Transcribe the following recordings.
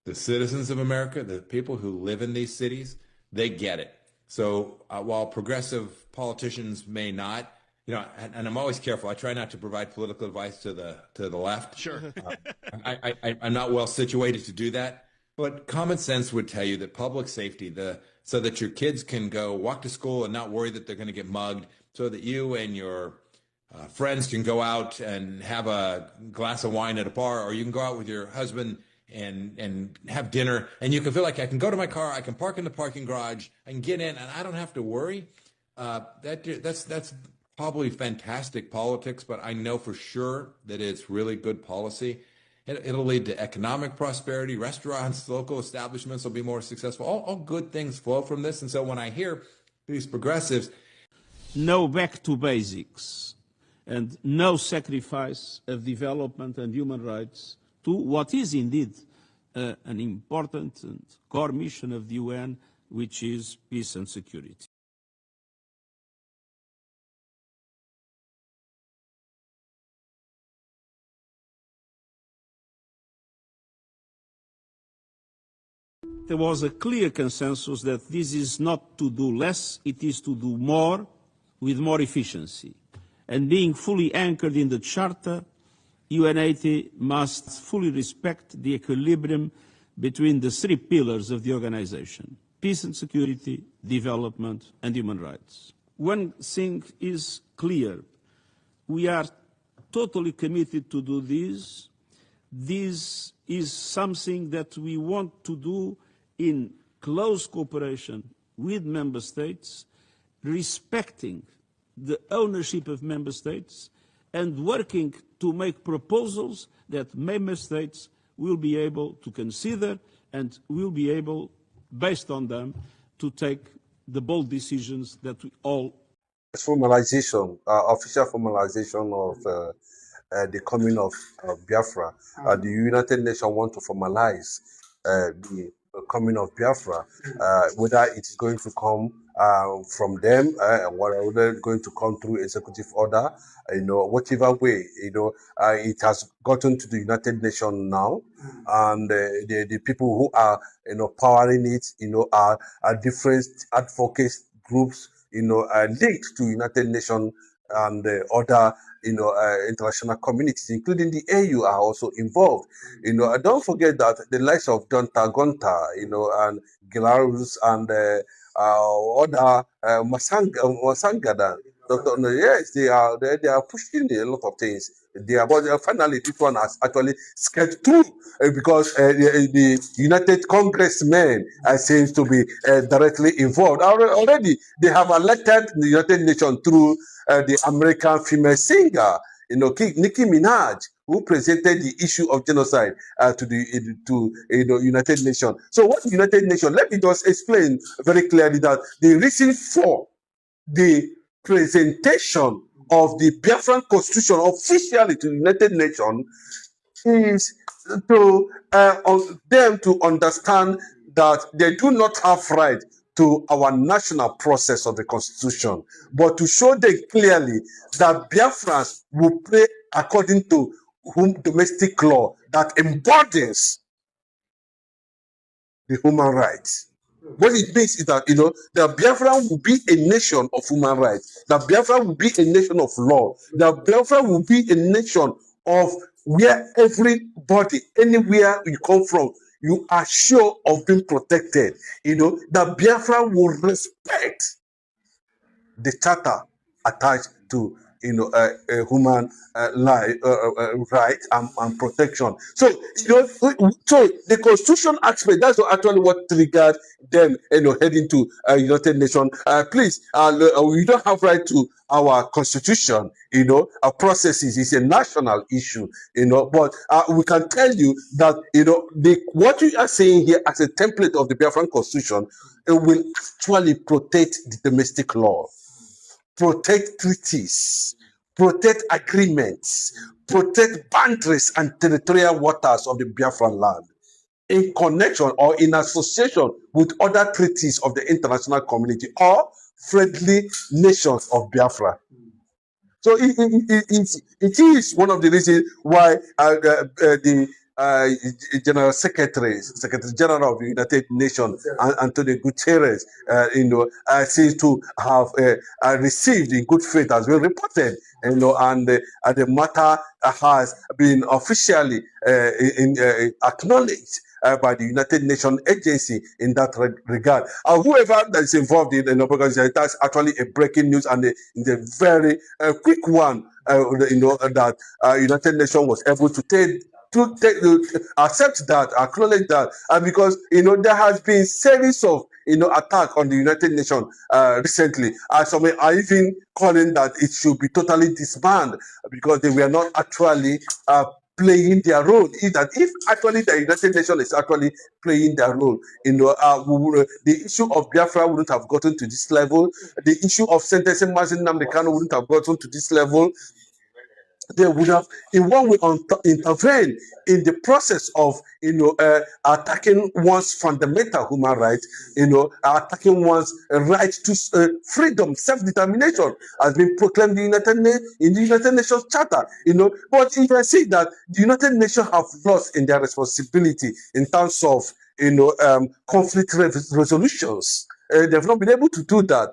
The citizens of America, the people who live in these cities, they get it. So while progressive politicians may not, and I'm always careful. I try not to provide political advice to the left. Sure. I'm not well situated to do that. But common sense would tell you that public safety, so that your kids can go walk to school and not worry that they're going to get mugged, so that you and your friends can go out and have a glass of wine at a bar, or you can go out with your husband and have dinner, and you can feel like I can go to my car, I can park in the parking garage, I can get in, and I don't have to worry. That's probably fantastic politics, but I know for sure that it's really good policy. It'll lead to economic prosperity. Restaurants, local establishments will be more successful. All good things flow from this. And so when I hear these progressives, no back to basics and no sacrifice of development and human rights to what is indeed an important and core mission of the UN, which is peace and security. There was a clear consensus that this is not to do less, it is to do more with more efficiency. And being fully anchored in the Charter, UN80 must fully respect the equilibrium between the three pillars of the organization: peace and security, development, and human rights. One thing is clear. We are totally committed to do this. This is something that we want to do in close cooperation with member states, respecting the ownership of member states, and working to make proposals that member states will be able to consider and will be able, based on them, to take the bold decisions that we all... Formalization, official formalization of the coming of Biafra. The United Nations want to formalize the coming of Biafra, whether it is going to come from them, whether it's going to come through executive order, whatever way, it has gotten to the United Nations now, and the people who are, powering it, are different advocates groups, linked to United Nations and other, international communities, including the AU, are also involved. Don't forget that the likes of John Tagonta, and Gilarus and other Masangada, Dr. Yes, they are pushing a lot of things. But finally, this one has actually sketched through because the United Congressmen seems to be directly involved. Already, they have elected the United Nations through the American female singer, Nicki Minaj, who presented the issue of genocide to the United Nations. So what the United Nations? Let me just explain very clearly that the reason for the presentation of the Biafran Constitution officially to the United Nations is to them to understand that they do not have right to our national process of the Constitution, but to show them clearly that Biafrans will play according to domestic law that embodies the human rights. What it means is that, that Biafra will be a nation of human rights, that Biafra will be a nation of law, that Biafra will be a nation of where everybody, anywhere you come from, you are sure of being protected. That Biafra will respect the charter attached to human life, right and protection. So so the constitution aspect, that's actually what triggered them heading to United Nations. Please, we don't have right to our constitution. Our processes is a national issue. But we can tell you that what you are saying here as a template of the Biafran constitution, it will actually protect the domestic law, protect treaties, protect agreements, protect boundaries and territorial waters of the Biafran land in connection or in association with other treaties of the international community or friendly nations of Biafra. So it is one of the reasons why the General Secretary General of the United Nations, Antonio Guterres, seems to have received in good faith, has been reported, and the matter has been officially acknowledged by the United Nations agency in that regard. Whoever that is involved in because that's actually a breaking news and the very quick one, that United Nations was able to accept that, acknowledge that, and because there has been series of attack on the United Nations recently. Some are even calling that it should be totally disbanded because they were not actually playing their role. If actually the United Nations is actually playing their role, the issue of Biafra wouldn't have gotten to this level. The issue of sentencing Mazi Nnamdi Kanu wouldn't have gotten to this level. They would have, in one way, intervened in the process of, attacking one's fundamental human rights, attacking one's right to freedom, self-determination, has been proclaimed in the United Nations Charter, But you can see that the United Nations have lost in their responsibility in terms of, conflict resolutions. They've not been able to do that,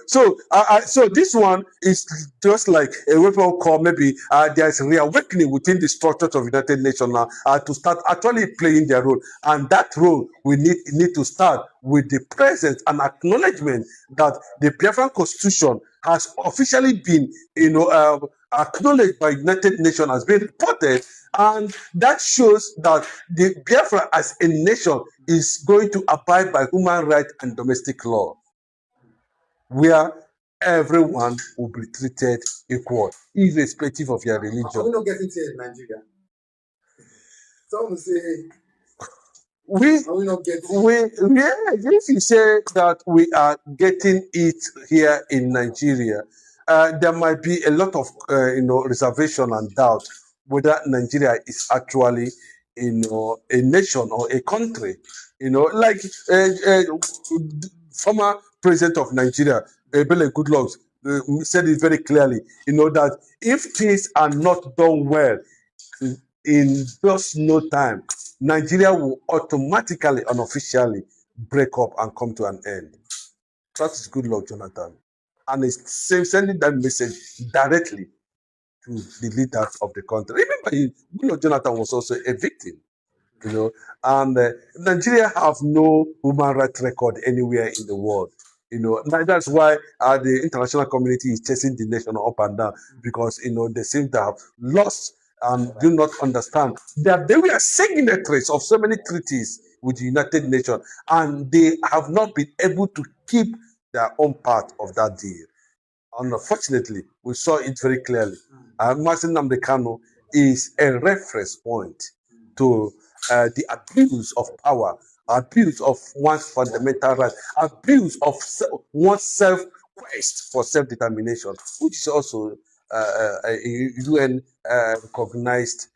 So this one is just like a wake-up call. Maybe there's reawakening within the structures of United Nations now to start actually playing their role, and that role we need to start with the presence and acknowledgement that the Biafran Constitution has officially been, acknowledged by United Nations, has been reported, and that shows that the Biafra as a nation is going to abide by human rights and domestic law, where everyone will be treated equal, irrespective of your religion. Are we not getting to it in Nigeria? Some will say, are we not getting if you say that we are getting it here in Nigeria, there might be a lot of reservation and doubt whether Nigeria is actually a nation or a country. Like former president of Nigeria, Ebele Goodluck, said it very clearly, that if things are not done well in just no time, Nigeria will automatically, unofficially break up and come to an end. That is Goodluck Jonathan. And it's sending that message directly to the leaders of the country. Remember, Goodluck Jonathan was also a victim, and Nigeria have no human rights record anywhere in the world. That's why the international community is chasing the nation up and down, because they seem to have lost and do not understand that they were signatories of so many treaties with the United Nations, and they have not been able to keep their own part of that deal. Unfortunately, we saw it very clearly. Mazi Nnamdi Kanu is a reference point to the abuse of power, abuse of one's fundamental rights, abuse of one's self-quest for self-determination, which is also a UN recognized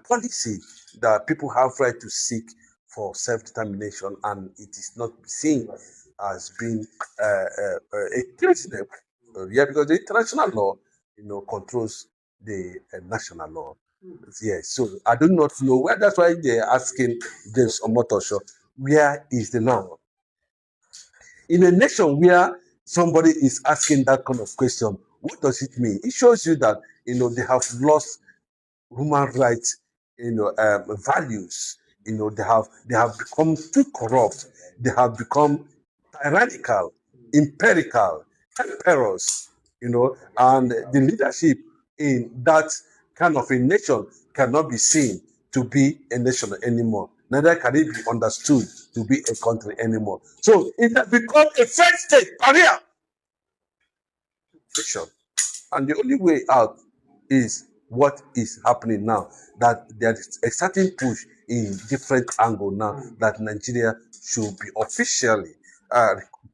policy that people have right to seek for self-determination, and it is not seen as being a treason. Because the international law, controls the national law. Yes, so I do not know where. That's why they're asking James Omotosho, where is the law? In a nation where somebody is asking that kind of question, what does it mean? It shows you that they have lost human rights, values. They have become too corrupt. They have become tyrannical, empirical, emperors. And the leadership in that kind of a nation cannot be seen to be a nation anymore. Neither can it be understood to be a country anymore. So it has become a first state barrier. And the only way out is what is happening now, that there is a certain push in different angle now that Nigeria should be officially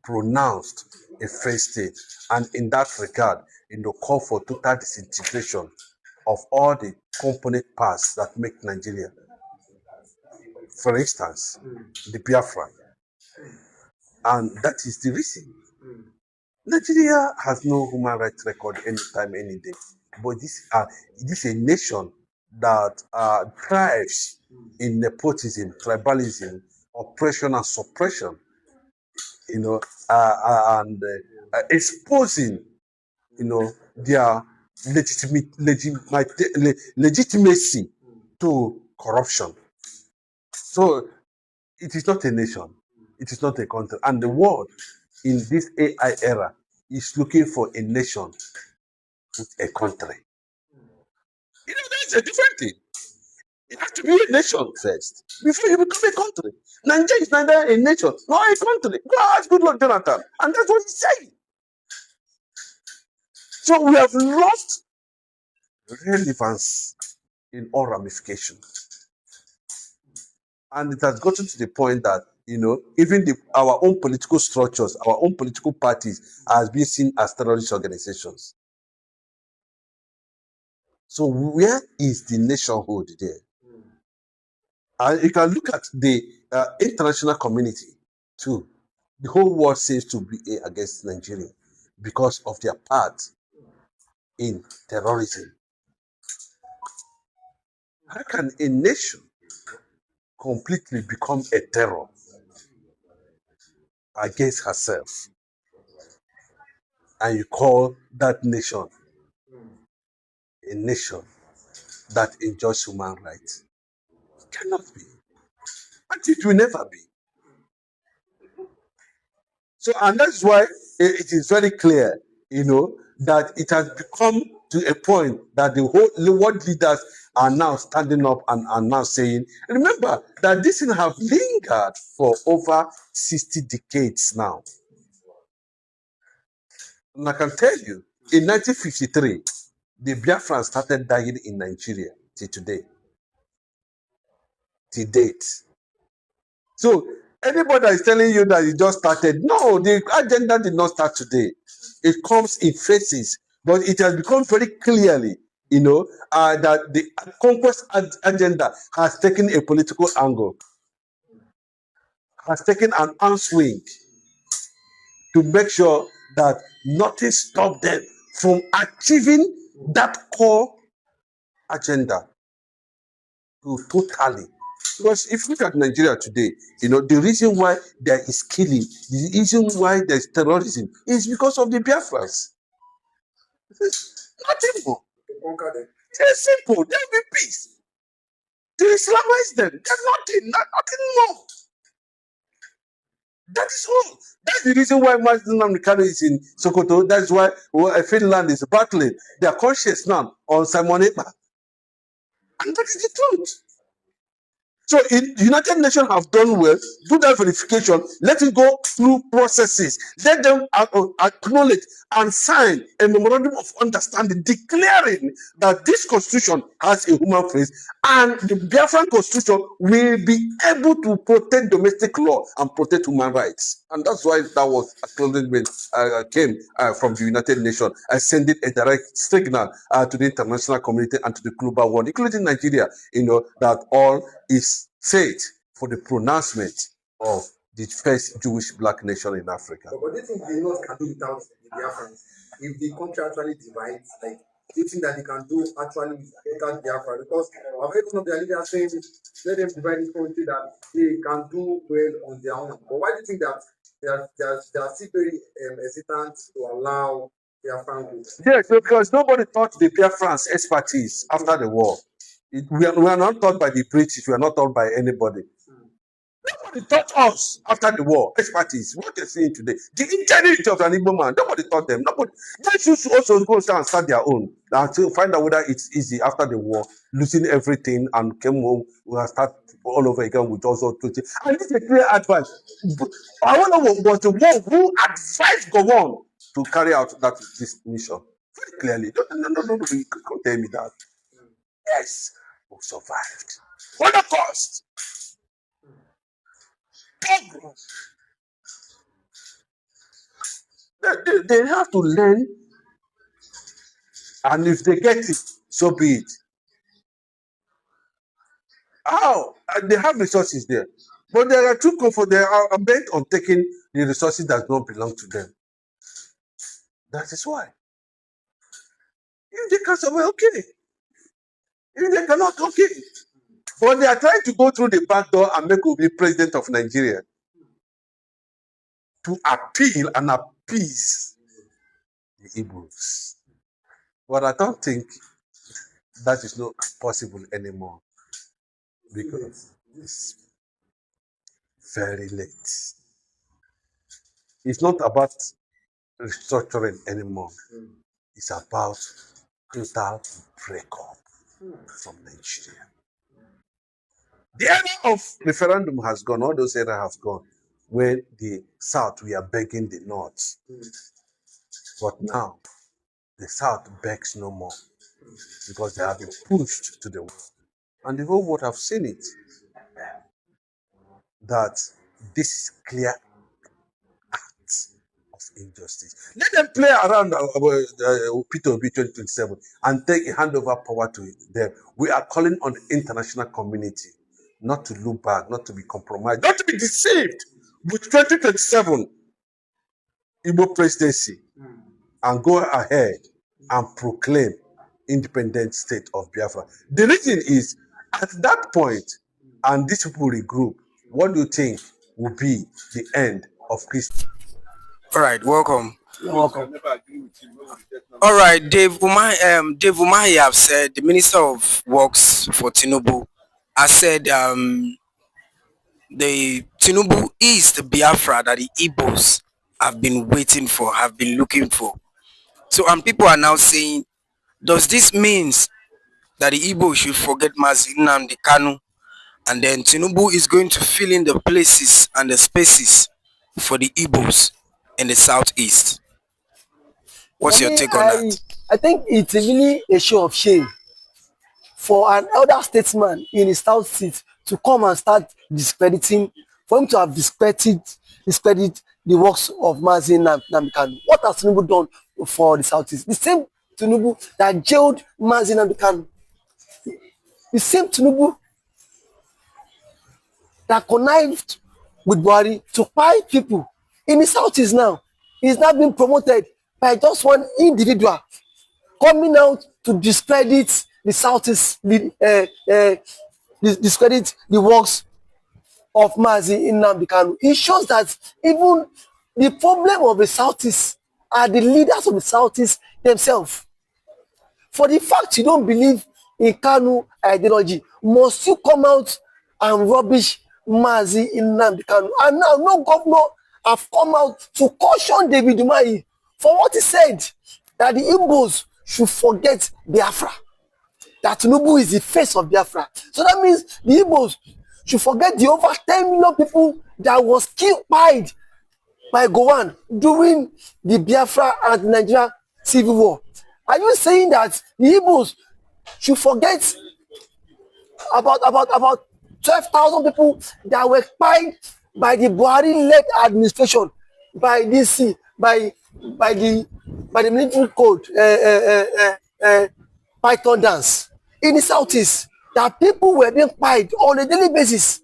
pronounced a first state. And in that regard, call for total disintegration of all the component parts that make Nigeria. For instance, the Biafra. And that is the reason. Nigeria has no human rights record anytime, any day. But this is a nation that thrives in nepotism, tribalism, oppression and suppression, exposing, their legitimacy to corruption. So it is not a nation, it is not a country, and the world in this AI era is looking for a nation with a country. That's a different thing. It has to be a nation first before you become a country. Nigeria is neither a nation nor a country. Go ask Goodluck Jonathan, and that's what he's saying. So we have lost relevance in all ramifications. And it has gotten to the point that, even our own political structures, our own political parties are being seen as terrorist organizations. So where is the nationhood there? And you can look at the international community too. The whole world seems to be against Nigeria because of their part in terrorism. How can a nation completely become a terror against herself, and you call that nation a nation that enjoys human rights? It cannot be. And it will never be. So, and that's why it is very clear, that it has become to a point that the world leaders are now standing up and are now saying, remember that this thing have lingered for over 60 decades now. And I can tell you, in 1953, the Biafra started dying in Nigeria till today, till date. So anybody that is telling you that it just started, no, the agenda did not start today. It comes in phases, but it has become very clearly, that the conquest agenda has taken a political angle, has taken an arm swing to make sure that nothing stops them from achieving that core agenda totally. Because if you look at Nigeria today, the reason why there is killing, the reason why there's terrorism is because of the Biafrans. Nothing more. It's simple. There will be peace. To Islamize them. There's nothing more. That is all. That's the reason why Mazda Kano is in Sokoto. That's why Finland is battling. They are conscious now on Simon Ekpa. And that is the truth. So the United Nations have done well, do that verification, let it go through processes, let them acknowledge and sign a memorandum of understanding declaring that this constitution has a human face and the Biafran constitution will be able to protect domestic law and protect human rights. And that's why that was acknowledgement came from the United Nations, sending a direct signal to the international community and to the global world, including Nigeria, that all is set for the pronouncement of the first Jewish black nation in Africa. But do you think the North can do without the Biafrans? If the country actually divides, do you think that they can do actually without Biafra? Because I've heard one of their leaders saying, let them divide this country, that they can do well on their own. But why do you think that they are still very hesitant to allow their families? Yes, because nobody taught the Biafrans expertise after the war. We are not taught by the British, we are not taught by anybody. Nobody taught us after the war expertise. What they're saying today, the ingenuity of an Igbo man, nobody taught them. Nobody. They should also go and start their own to find out whether it's easy after the war, losing everything and came home. We will start all over again with also 20. And this is a clear advice. I wonder was the one who advised Gowon to carry out this mission very clearly. No, you can't tell me that. Yes, who survived. Holocaust. Pogroms. They have to learn, and if they get it, so be it. How? They have resources there, but there are too comfort. They are bent on taking the resources that don't belong to them. That is why. If they can survive, okay. If they cannot, okay. But they are trying to go through the back door and make Obi president of Nigeria to appeal and appease the Igbos. But I don't think that is not possible anymore because it's very late. It's not about restructuring anymore. It's about total breakup from Nigeria. The era of referendum has gone, all those era have gone, when the South, we are begging the North. But now, the South begs no more because they have been pushed to the wall. And the whole world have seen it, that this is clear acts of injustice. Let them play around Peter Obi 2027 and take a handover power to them. We are calling on the international community not to look back, not to be compromised, not to be deceived with 2027 Igbo presidency and go ahead and proclaim independent state of Biafra. The reason is, at that point, and these people regroup, what do you think will be the end of Christ? All right, welcome. You're welcome. All right, Dave Umahi have said, the Minister of Works for Tinubu has said the Tinubu is the Biafra that the Igbos have been waiting for, have been looking for. So, and people are now saying, does this means that the Igbo should forget Mazi Nnamdi Kanu, and then Tinubu is going to fill in the places and the spaces for the Igbos in the southeast? What's your take on that? I think it's really a show of shame for an elder statesman in his south seat to come and start discrediting, for him to have discredited the works of Mazi Nnamdi Kanu. What has Tinubu done for the southeast? The same Tinubu that jailed Mazi Nnamdi Kanu. The same Tinubu that connived with Buhari to buy people in the southeast now is now being promoted by just one individual coming out to discredit the southeast, discredit the works of Mazi Nnamdi Kanu. It shows that even the problem of the southeast are the leaders of the southeast themselves. For the fact you don't believe in Kanu ideology, must you come out and rubbish Mazi Nnamdi Kanu? And now no governor have come out to caution David Umahi for what he said, that the Igbos should forget Biafra, that Tinubu is the face of Biafra. So that means the Igbos should forget the over 10 million people that was killed by Gowon during the Biafra and Nigeria civil war. Are you saying that the Igbos should forget about 12,000 people that were killed by the Buhari-led administration, by DC, by the military code, Python dance in the southeast, that people were being killed on a daily basis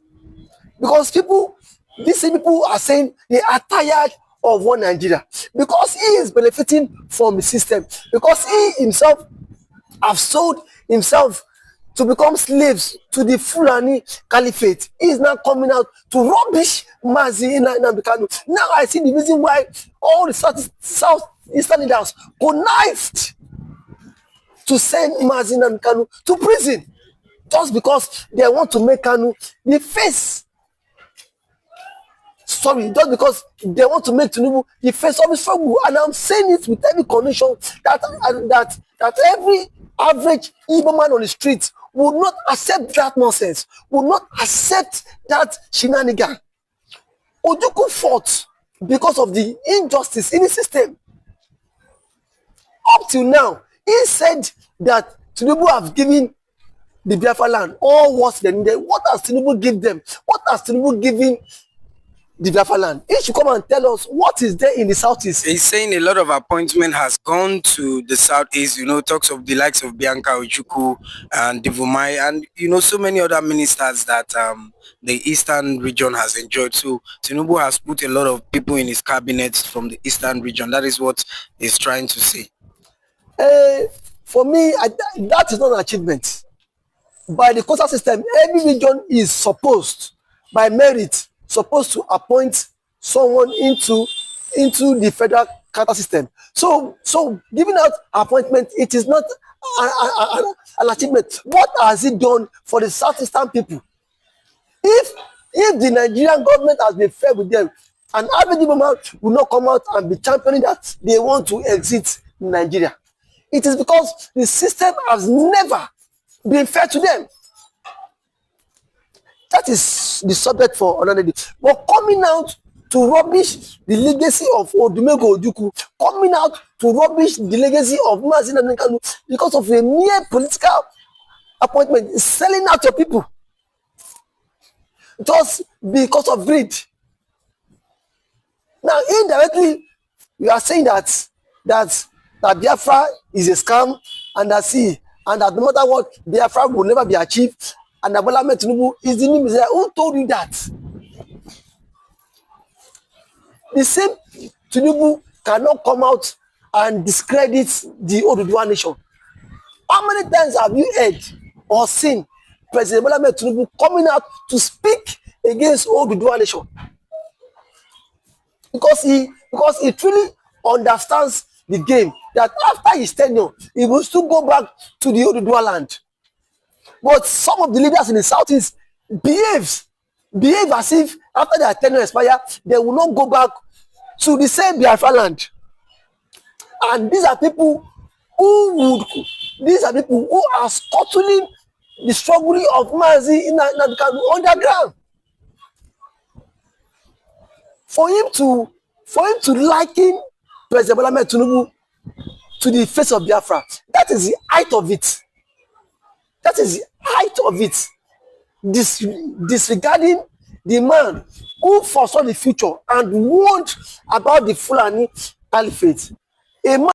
because these people are saying they are tired of one Nigeria because he is benefiting from the system, because he himself have sold himself to become slaves to the Fulani Caliphate. He is now coming out to rubbish Mazi Nnamdi Kanu. Now I see the reason why all the southeastern leaders connived to send Mazi Nnamdi Kanu to prison, just because they want to make Kanu the face. Sorry, just because they want to make Tinubu the face of the struggle. And I'm saying it with every conviction that every average Igbo man on the street will not accept that nonsense, will not accept that shenanigan. Ojukwu fought because of the injustice in the system. Up till now, he said that Tinubu have given the Biafra land all what they needed. What has Tinubu given them? What has Tinubu given the Biafra land? He should come and tell us what is there in the southeast. He's saying a lot of appointment has gone to the southeast, talks of the likes of Bianca Ojukwu and Divumai, and so many other ministers that the eastern region has enjoyed. So Tinubu has put a lot of people in his cabinet from the eastern region. That is what he's trying to say. For me, that is not an achievement. by the quota system, every region is supposed, by merit, supposed to appoint someone into the federal quota system. So giving out appointment, it is not an achievement. What has it done for the southeastern people? If the Nigerian government has been fair with them, an average woman will not come out and be championing that they want to exit Nigeria. It is because the system has never been fair to them. That is the subject for another day. But coming out to rubbish the legacy of Odumego Ojukwu, coming out to rubbish the legacy of Mazi Nnamdi Kanu because of a mere political appointment, is selling out your people just because of greed. Now, indirectly, you are saying that Biafra is a scam, and that no matter what, Biafra will never be achieved, and that Bola Ahmed Tinubu is the new Messiah. Who told you that? The same Tinubu cannot come out and discredit the Oduduwa nation. How many times have you heard or seen President Bola Ahmed Tinubu coming out to speak against Oduduwa nation? Because he truly understands the game, that after his tenure, he will still go back to the Oduduwa land. But some of the leaders in the southeast behave as if after their tenure expire, they will not go back to the same Biafra land. And these are people who are scuttling the struggle of Mazi Nnamdi Kanu underground. For him to liken President Bola Ahmed Tinubu to the face of Biafra, that is the height of it. That is the height of it. Disregarding the man who foresaw the future and warned about the Fulani Caliphate. A man